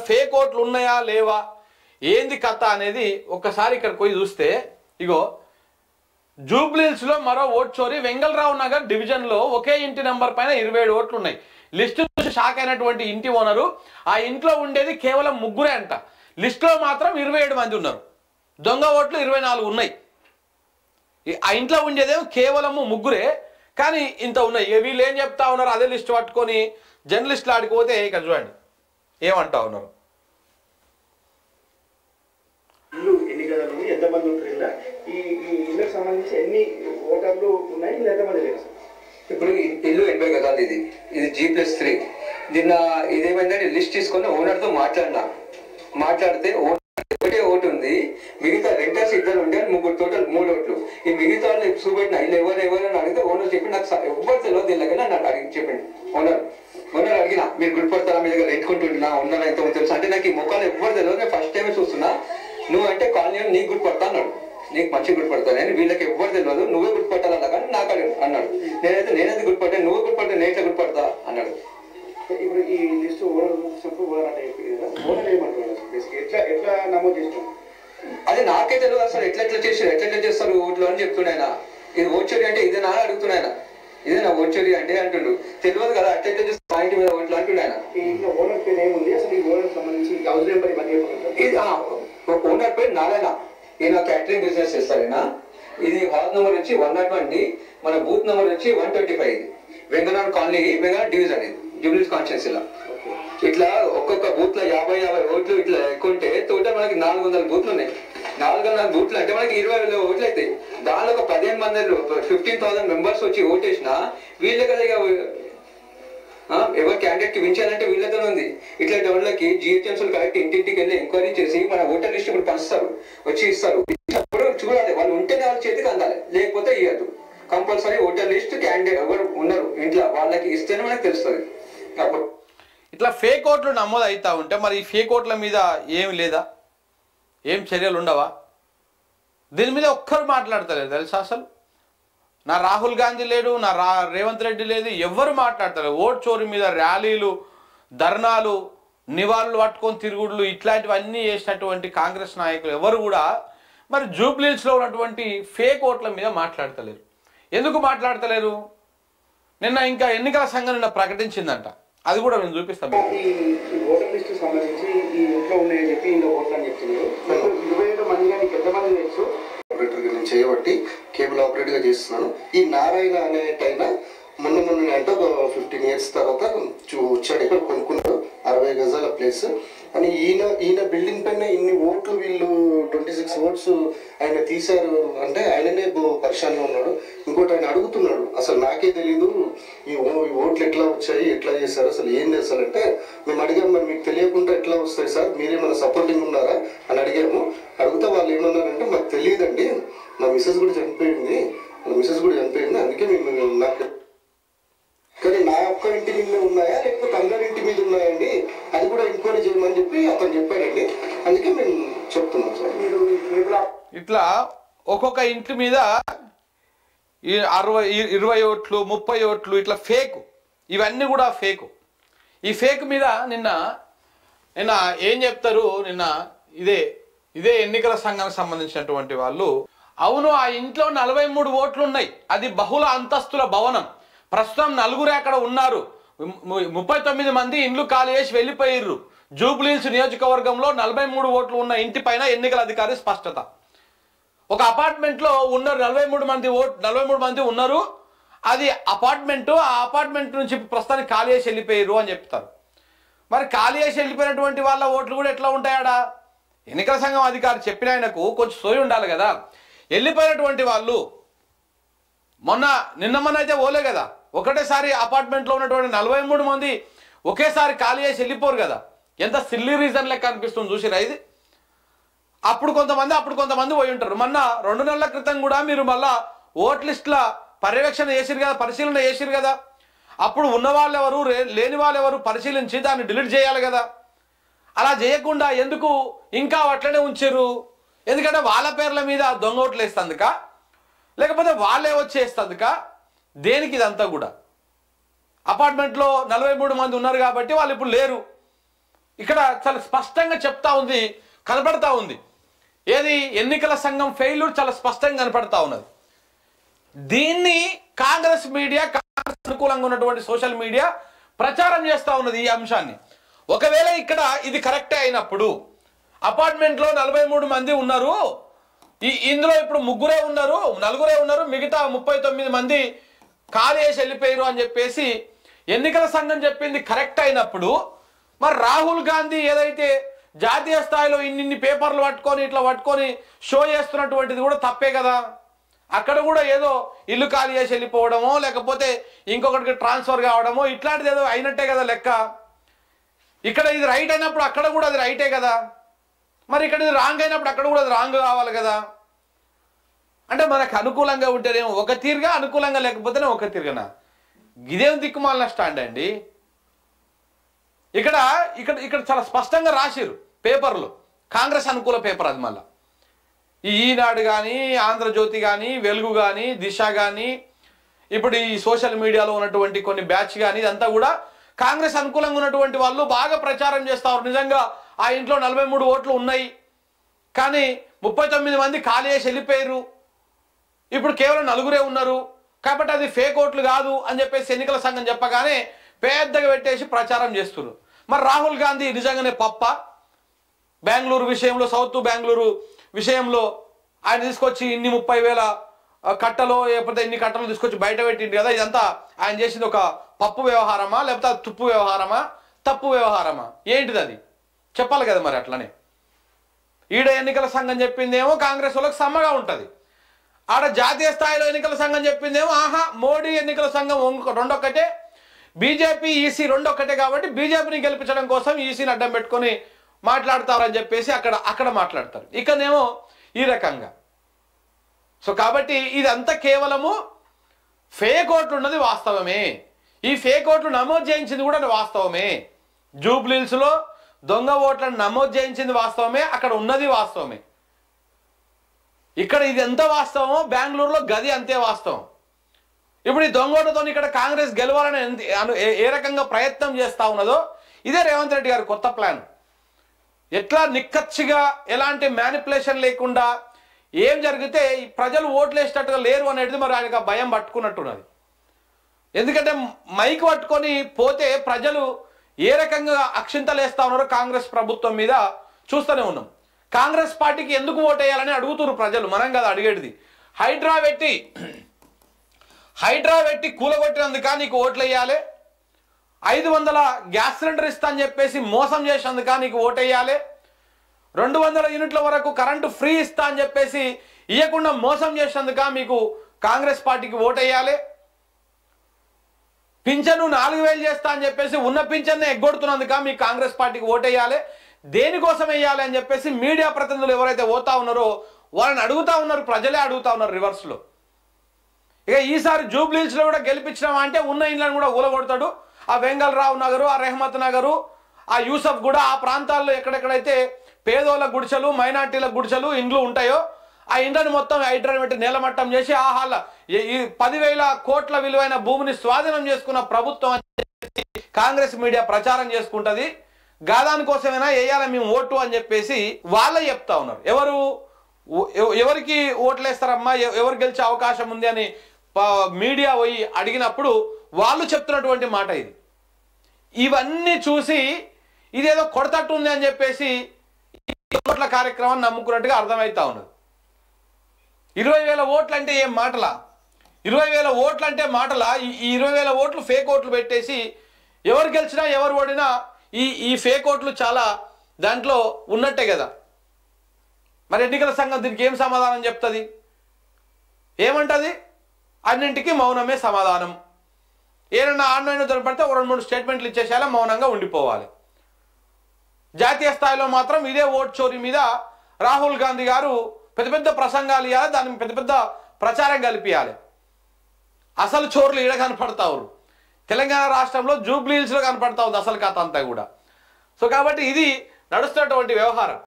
Fake ఓట్లు ఉన్నాయా లేవా ఏంది కథ అనేది ఒక్కసారి ఇక్కడ పోయి చూస్తే ఇగో జూబ్లీహిల్స్లో మరో ఓట్ చోరీ వెంగళరావు నగర్ డివిజన్లో ఒకే ఇంటి నెంబర్ పైన 27 ఓట్లు ఉన్నాయి. లిస్టు చూసి షాక్ అయినటువంటి ఇంటి ఓనరు ఆ ఇంట్లో ఉండేది కేవలం ముగ్గురే అంట. లిస్టులో మాత్రం 27 మంది ఉన్నారు. దొంగ ఓట్లు 24 ఉన్నాయి. ఆ ఇంట్లో ఉండేదేమో కేవలము ముగ్గురే, కానీ ఇంత ఉన్నాయి. వీళ్ళు ఏం చెప్తా ఉన్నారు, అదే లిస్ట్ పట్టుకొని జర్నలిస్టులు ఆడిపోతే ఇక్కడ చూడండి ఏమంటా ఉన్నారు. ఇల్లు ఎన్ని గదులు ఎంతమంది ఉంటారు, ఈ ఇల్లుకి సంబంధించి ఎన్ని ఓటర్లు ఉన్నాయి, ఎంతమంది లేరు? ఇప్పుడు ఇల్లు 80 గదాలు, ఇది G+3. నిన్న ఇదేమైందంటే లిస్ట్ తీసుకొని ఓనర్తో మాట్లాడితే ఒకటే ఓటు ఉంది, మిగతా రెంటర్స్ 2 ఉండే ముగ్గురు, టోటల్ 3 ఓట్లు. ఈ మిగతా వాళ్ళు చూపెట్టిన ఇల్లు ఎవరు అడిగితే ఓనర్ చెప్పి నాకు ఎవరు తెలియదు తెలియక నన్ను అడిగి చెప్పండి. ఓనర్ అడిగినా మీరు గుర్తుపడతారా, మీ దగ్గర రెంట్కుంటున్నా ఉన్నారా ఎంత తెలుసు అంటే నాకు ఈ ముఖాలు ఎవరు తెలియదు, నేను ఫస్ట్ టైం చూస్తున్నా, నువ్వు అంటే కాలనీ నీకు గుర్తుపడతా అన్నాడు. నీకు మంచిగా గుర్తుపడతాను నేను, వీళ్ళకి ఎవరు తెలియదు, నువ్వే గుర్తుపట్టాలన్నా కానీ నాకు అన్నాడు. నేనైతే గుర్తుపట్టాను, నువ్వు గుర్తుపడతా నేను ఎట్లా గుర్తుపడతా అన్నాడు. ఇప్పుడు ఈ లిస్ట్ ఓనర్ అంటే ఓనర్ ఏమంటున్నాడు, ఎట్లా నమోదు చేస్తున్నాడు? అది నాకే తెలియదు అసలు ఎట్లా చేస్తారు ఓట్లు అని చెప్తున్నాయన. ఇది ఓచోరి అంటే ఇదేనా అని అడుగుతున్నాయన. ఇదే నా ఓచోరి అంటే అంటుండు, తెలియదు కదా అట్లా చేస్తారు మా ఇంటి మీద ఓట్లు అంటున్నాయన. ఇంట్లో ఓనర్ పేరు ఏముంది అసలు? ఈ ఓనర్ సంబంధించి హౌస్ నెంబర్ ఇవన్నీ ఇది ఓనర్ పేరు నారాయణ, ఈయన క్యాటరింగ్ బిజినెస్ చేస్తారైనా. ఇది హౌస్ నెంబర్ వచ్చి 101, మన బూత్ నెంబర్ వచ్చి 125. ఇది వెంగనాడు కాలనీ, వెంగనాడు డివిజన్, ఇది జూబ్లీహిల్స్ కాన్స్టిట్యున్సీలో. ఇట్లా ఒక్కొక్క బూత్ లో 50 ఓట్లు ఇట్లా ఎక్కుంటే టోటల్ మనకి 400 బూత్లు ఉన్నాయి. 400 బూత్లు అంటే మనకి 20,000 ఓట్లు అవుతాయి. దానిలో ఒక 15 మంది 15,000 మెంబర్స్ వచ్చి ఓటేసినా వీళ్ళే కదా ఎవరు క్యాండిడేట్ కి వించాలంటే వీళ్ళతోనే ఉంది. ఇట్లాంటి వాళ్ళకి జిహెచ్ఎంసీలు కరెక్ట్ ఇంటింటికి వెళ్ళి ఎంక్వైరీ చేసి మన ఓటర్ లిస్ట్ ఇప్పుడు పంచుతారు, వచ్చి ఇస్తారు. ఇప్పుడు చూడాలి, వాళ్ళు ఉంటేనే వాళ్ళ చేతికి అందాలి, లేకపోతే ఇవ్వద్దు. కంపల్సరీ ఓటర్ లిస్ట్ క్యాండిడేట్ ఎవరు ఉన్నారు ఇంట్లో వాళ్ళకి ఇస్తేనే మనకు తెలుస్తుంది. అప్పుడు ఇట్లా ఫేక్ ఓట్లు నమోదు అవుతా ఉంటే మరి ఈ ఫేక్ ఓట్ల మీద ఏమి లేదా, ఏం చర్యలు ఉండవా? దీని మీద ఒక్కరు మాట్లాడతలేరు తెలుసా. అసలు నా రాహుల్ గాంధీ లేడు, నా రేవంత్ రెడ్డి లేదు, ఎవరు మాట్లాడతలేరు. ఓట్ చోరీ మీద ర్యాలీలు, ధర్నాలు, నివాళులు పట్టుకొని తిరుగుడులు ఇట్లాంటివన్నీ చేసినటువంటి కాంగ్రెస్ నాయకులు ఎవరు కూడా మరి జూబ్లీహిల్స్లో ఉన్నటువంటి ఫేక్ ఓట్ల మీద మాట్లాడతలేరు. ఎందుకు మాట్లాడతలేరు? నిన్న ఇంకా ఎన్నికల సంఘం నిన్న ప్రకటించిందంట, అది కూడా నేను చూపిస్తాను. ఈ ఓటర్ లిస్ట్ సంబంధించి ఈ ఇంట్లో ఉన్నాయని చెప్పి ఇంట్లో ఓట్లు అని చెప్తున్నారు. 27 మంది కానీ ఎంతమంది తెలుసు? ఆపరేటర్గా నేను చేయబట్టి కేబుల్ ఆపరేటర్గా చేస్తున్నాను. ఈ నారాయణ అనేటైనా మొన్న అంటే ఒక 15 ఇయర్స్ తర్వాత వచ్చాడు, ఇక్కడ కొనుక్కున్నాడు 60 గజాల ప్లేస్ అని. ఈయన బిల్డింగ్ పైన ఇన్ని ఓట్లు, వీళ్ళు 26 ఓట్స్ ఆయన తీశారు అంటే ఆయననే పరిశాన్గా ఉన్నాడు. ఇంకోటి ఆయన అడుగుతున్నాడు, అసలు నాకే తెలీదు ఈ ఓట్లు ఎట్లా వచ్చాయి, ఎట్లా చేశారు, అసలు ఏం చేస్తారంటే మేము అడిగాము, మరి మీకు తెలియకుండా ఎట్లా వస్తాయి సార్, మీరేమైనా సపోర్టింగ్ ఉన్నారా అని అడిగాము. అడిగితే వాళ్ళు ఏమన్నారంటే మాకు తెలియదండి, మా మిస్సెస్ కూడా చనిపోయింది, అందుకే మేము నాకు కానీ నా ఒక్క ఇంటి మీద ఉన్నాయా లేకపోతే అందరి ఇంటి మీద ఉన్నాయండి, అది కూడా ఎంక్వైరీ చేయమని చెప్పి అతను చెప్పాడండి. అందుకే మేము చెప్తున్నాం సార్. మీరు ఇట్లా ఒక్కొక్క ఇంటి మీద 20 ఓట్లు 30 ఓట్లు ఇట్లా ఫేక్, ఇవన్నీ కూడా ఫేకు. ఈ ఫేక్ మీద నిన్న ఏం చెప్తారు, నిన్న ఇదే ఎన్నికల సంఘానికి సంబంధించినటువంటి వాళ్ళు, అవును ఆ ఇంట్లో 43 ఓట్లు ఉన్నాయి, అది బహుళ అంతస్తుల భవనం, ప్రస్తుతం 4 అక్కడ ఉన్నారు, 39 మంది ఇండ్లు ఖాళీ చేసి వెళ్ళిపోయిర్రు. జూబ్లీహిల్స్ నియోజకవర్గంలో 43 ఓట్లు ఉన్న ఇంటి పైన ఎన్నికల అధికారి స్పష్టత. ఒక అపార్ట్మెంట్లో ఉన్నారు 43 మంది ఉన్నారు, అది అపార్ట్మెంటు, ఆ అపార్ట్మెంట్ నుంచి ప్రస్తుతానికి ఖాళీ చేసి వెళ్ళిపోయిర్రు అని చెప్తారు. మరి ఖాళీ చేసి వెళ్ళిపోయినటువంటి వాళ్ళ ఓట్లు కూడా ఎట్లా ఉంటాయాడా? ఎన్నికల సంఘం అధికారి చెప్పిన ఆయనకు కొంచెం సోయి ఉండాలి కదా. వెళ్ళిపోయినటువంటి వాళ్ళు నిన్న అయితే పోలే కదా, ఒకటేసారి అపార్ట్మెంట్లో ఉన్నటువంటి 43 మంది ఒకేసారి ఖాళీ చేసి వెళ్ళిపోరు కదా. ఎంత సిల్లీ రీజన్ లెక్క అనిపిస్తుంది చూసిరా ఇది. అప్పుడు కొంతమంది పోయి ఉంటారు. మొన్న 2 నెలల క్రితం కూడా మీరు మళ్ళా ఓట్ లిస్టుల పర్యవేక్షణ చేసిరు కదా, పరిశీలన చేసిరు కదా. అప్పుడు ఉన్న వాళ్ళు ఎవరు, లేని వాళ్ళు ఎవరు పరిశీలించి దాన్ని డిలీట్ చేయాలి కదా. అలా చేయకుండా ఎందుకు ఇంకా అట్లనే ఉంచారు? ఎందుకంటే వాళ్ళ పేర్ల మీద దొంగ ఓట్లు వేస్తందుక, లేకపోతే వాళ్ళే వచ్చేస్తందుక, దేనికి ఇదంతా కూడా? అపార్ట్మెంట్లో 43 మంది ఉన్నారు కాబట్టి వాళ్ళు ఇప్పుడు లేరు, ఇక్కడ చాలా స్పష్టంగా చెప్తా ఉంది, కనపడతా ఉంది. ఏది ఎన్నికల సంఘం ఫెయిల్యూర్ చాలా స్పష్టంగా కనపడతా ఉన్నది. దీన్ని కాంగ్రెస్ మీడియా, కాంగ్రెస్ అనుకూలంగా ఉన్నటువంటి సోషల్ మీడియా ప్రచారం చేస్తూ ఉన్నది ఈ అంశాన్ని. ఒకవేళ ఇక్కడ ఇది కరెక్టే అయినప్పుడు, అపార్ట్మెంట్లో 43 మంది ఉన్నారు, ఇందులో ఇప్పుడు ముగ్గురే ఉన్నారు, నలుగురే ఉన్నారు, మిగతా 39 మంది ఖాళీ చేసి వెళ్ళిపోయారు అని చెప్పేసి ఎన్నికల సంఘం చెప్పింది కరెక్ట్ అయినప్పుడు, మరి రాహుల్ గాంధీ ఏదైతే జాతీయ స్థాయిలో ఇన్ని పేపర్లు పట్టుకొని ఇట్లా పట్టుకొని షో చేస్తున్నటువంటిది కూడా తప్పే కదా. అక్కడ కూడా ఏదో ఇల్లు ఖాళీ చేసి వెళ్ళిపోవడమో లేకపోతే ఇంకొకటికి ట్రాన్స్ఫర్ కావడమో ఇట్లాంటిది ఏదో అయినట్టే కదా లెక్క. ఇక్కడ ఇది రైట్ అయినప్పుడు అక్కడ కూడా అది రైటే కదా. మరి ఇక్కడ ఇది రాంగ్ అయినప్పుడు అక్కడ కూడా అది రాంగ్ కావాలి కదా. అంటే మనకు అనుకూలంగా ఉంటేనేమో ఒక తీరుగా, అనుకూలంగా లేకపోతేనే ఒక తీరుగానా? ఇదేం దిక్కుమాలిన స్టాండ్ అండి. ఇక్కడ ఇక్కడ ఇక్కడ చాలా స్పష్టంగా రాసిరు పేపర్లు, కాంగ్రెస్ అనుకూల పేపర్ అది. మళ్ళీ ఈ ఈనాడు కానీ, ఆంధ్రజ్యోతి కానీ, వెలుగు కానీ, దిశ కానీ, ఇప్పుడు ఈ సోషల్ మీడియాలో ఉన్నటువంటి కొన్ని బ్యాచ్ కానీ, ఇదంతా కూడా కాంగ్రెస్ అనుకూలంగా ఉన్నటువంటి వాళ్ళు బాగా ప్రచారం చేస్తారు. నిజంగా ఆ ఇంట్లో 43 ఓట్లు ఉన్నాయి, కానీ 39 మంది ఖాళీ చేసి వెళ్ళిపోయారు, ఇప్పుడు కేవలం నలుగురే ఉన్నారు కాబట్టి అది ఫేక్ ఓట్లు కాదు అని చెప్పేసి ఎన్నికల సంఘం చెప్పగానే పెద్దగా పెట్టేసి ప్రచారం చేస్తున్నారు. మరి రాహుల్ గాంధీ నిజంగానే పప్ప? బెంగళూరు విషయంలో, సౌత్ బెంగళూరు విషయంలో ఆయన తీసుకొచ్చి ఇన్ని 30,000 కట్టలో లేకపోతే ఇన్ని కట్టలు తీసుకొచ్చి బయట పెట్టింది కదా, ఇదంతా ఆయన చేసింది ఒక పప్పు వ్యవహారమా లేకపోతే తుప్పు వ్యవహారమా, తప్పు వ్యవహారమా, ఏంటిది అది చెప్పాలి కదా. మరి అట్లనే ఈడ ఎన్నికల సంఘం చెప్పిందేమో కాంగ్రెస్ వాళ్ళకి సమ్మగా ఉంటుంది, ఆడ జాతీయ స్థాయిలో ఎన్నికల సంఘం చెప్పిందేమో ఆహా మోడీ ఎన్నికల సంఘం రెండొక్కటే, బీజేపీ ఈసీ రెండొక్కటే కాబట్టి బీజేపీని గెలిపించడం కోసం ఈసీని అడ్డం పెట్టుకొని మాట్లాడతారని చెప్పేసి అక్కడ మాట్లాడతారు. ఇక్కడనేమో ఈ రకంగా. సో కాబట్టి ఇదంతా కేవలము ఫేక్ ఓట్లు ఉన్నది వాస్తవమే. ఈ ఫేక్ ఓట్లు నమోదు చేయించింది కూడా వాస్తవమే. జూబ్లీహిల్స్లో దొంగ ఓట్లను నమోదు చేయించింది వాస్తవమే, అక్కడ ఉన్నది వాస్తవమే. ఇక్కడ ఇది ఎంత వాస్తవమో బెంగళూరులో గది అంతే వాస్తవం. ఇప్పుడు ఈ దొంగోటతో ఇక్కడ కాంగ్రెస్ గెలవాలని ఏ రకంగా ప్రయత్నం చేస్తూ ఉన్నదో ఇదే రేవంత్ రెడ్డి గారి కొత్త ప్లాన్. ఎట్లా నిక్కచ్చిగా ఎలాంటి మ్యానిపులేషన్ లేకుండా ఏం జరిగితే ప్రజలు ఓట్లు వేసేటట్టుగా లేరు అనేది మరి ఆయనకు భయం పట్టుకున్నట్టున్నది. ఎందుకంటే మైక్ పట్టుకొని పోతే ప్రజలు ఏ రకంగా అక్షింతలు వేస్తా ఉన్నారో కాంగ్రెస్ ప్రభుత్వం మీద చూస్తూనే ఉన్నాం. కాంగ్రెస్ పార్టీకి ఎందుకు ఓటు వేయాలని అడుగుతున్నారు ప్రజలు, మనం కదా అడిగేటిది. హైడ్రా పెట్టి కూలగొట్టినందుక నీకు ఓట్లు వేయాలి, 500 గ్యాస్ సిలిండర్ ఇస్తా అని చెప్పేసి మోసం చేసినందుక నీకు ఓటు వేయాలి, 200 యూనిట్ల వరకు కరెంటు ఫ్రీ ఇస్తా అని చెప్పేసి ఇవ్వకుండా మోసం చేసినందుక మీకు కాంగ్రెస్ పార్టీకి ఓటు వేయాలి, పింఛను 4,000 చేస్తా అని చెప్పేసి ఉన్న పింఛన్నే ఎగ్గొడుతున్నందుక మీకు కాంగ్రెస్ పార్టీకి ఓటు వేయాలి, దేనికోసం వేయాలి అని చెప్పేసి మీడియా ప్రతినిధులు ఎవరైతే పోతా ఉన్నారో వాళ్ళని అడుగుతా ఉన్నారు, ప్రజలే అడుగుతా ఉన్నారు రివర్స్లో. ఇక ఈసారి జూబ్లీహిల్స్లో కూడా గెలిపించినామా అంటే ఉన్న ఇండ్లను కూడా ఊలగొడతాడు. ఆ వెంగళరావు నగరు, ఆ రెహమత్ నగరు, ఆ యూసఫ్ కూడా, ఆ ప్రాంతాల్లో ఎక్కడెక్కడైతే పేదోళ్ళ గుడిసెలు, మైనార్టీల గుడిసెలు ఇండ్లు ఉంటాయో ఆ ఇండ్లను మొత్తం హైడ్రా పెట్టి నేలమట్టం చేసి ఆహాల ఈ 10,000 కోట్ల విలువైన భూమిని స్వాధీనం చేసుకున్న ప్రభుత్వం అని కాంగ్రెస్ మీడియా ప్రచారం చేసుకుంటుంది. గాదాని కోసమైనా వేయాలి మేము ఓటు అని చెప్పేసి వాళ్ళే చెప్తా ఉన్నారు. ఎవరికి ఓట్లు వేస్తారమ్మా, ఎవరు గెలిచే అవకాశం ఉంది అని మీడియా పోయి అడిగినప్పుడు వాళ్ళు చెప్తున్నటువంటి మాట ఇది. ఇవన్నీ చూసి ఇదేదో కొడతట్టు ఉంది అని చెప్పేసి ఓట్ల కార్యక్రమాన్ని నమ్ముకున్నట్టుగా అర్థమవుతా ఉన్నది. 20,000 ఓట్లు అంటే ఏం మాటలా? 20,000 ఓట్లు అంటే మాటలా? ఈ 20,000 ఓట్లు ఫేక్ ఓట్లు పెట్టేసి ఎవరు గెలిచినా ఎవరు ఓడినా ఈ ఫేక్ ఓట్లు చాలా దాంట్లో ఉన్నట్టే కదా. మరి ఎన్నికల సంఘం దీనికి ఏం సమాధానం చెప్తుంది? ఏమంటుంది? అన్నింటికీ మౌనమే సమాధానం. ఏమన్నా ఆన్లైన్లో దొరకబడితే 2-3 స్టేట్మెంట్లు ఇచ్చేసేలా మౌనంగా ఉండిపోవాలి. జాతీయ స్థాయిలో మాత్రం ఇదే ఓట్ చోరీ మీద రాహుల్ గాంధీ గారు పెద్ద పెద్ద ప్రసంగాలు ఇవ్వాలి, దానికి పెద్ద పెద్ద ప్రచారం కలిపియాలి. అసలు చోర్లు ఈడ కనపడతారు, తెలంగాణ రాష్ట్రంలో జూబ్లీహిల్స్లో కనపడతా ఉంది అసలు కథ అంతా కూడా. సో కాబట్టి ఇది నడుస్తున్నటువంటి వ్యవహారం.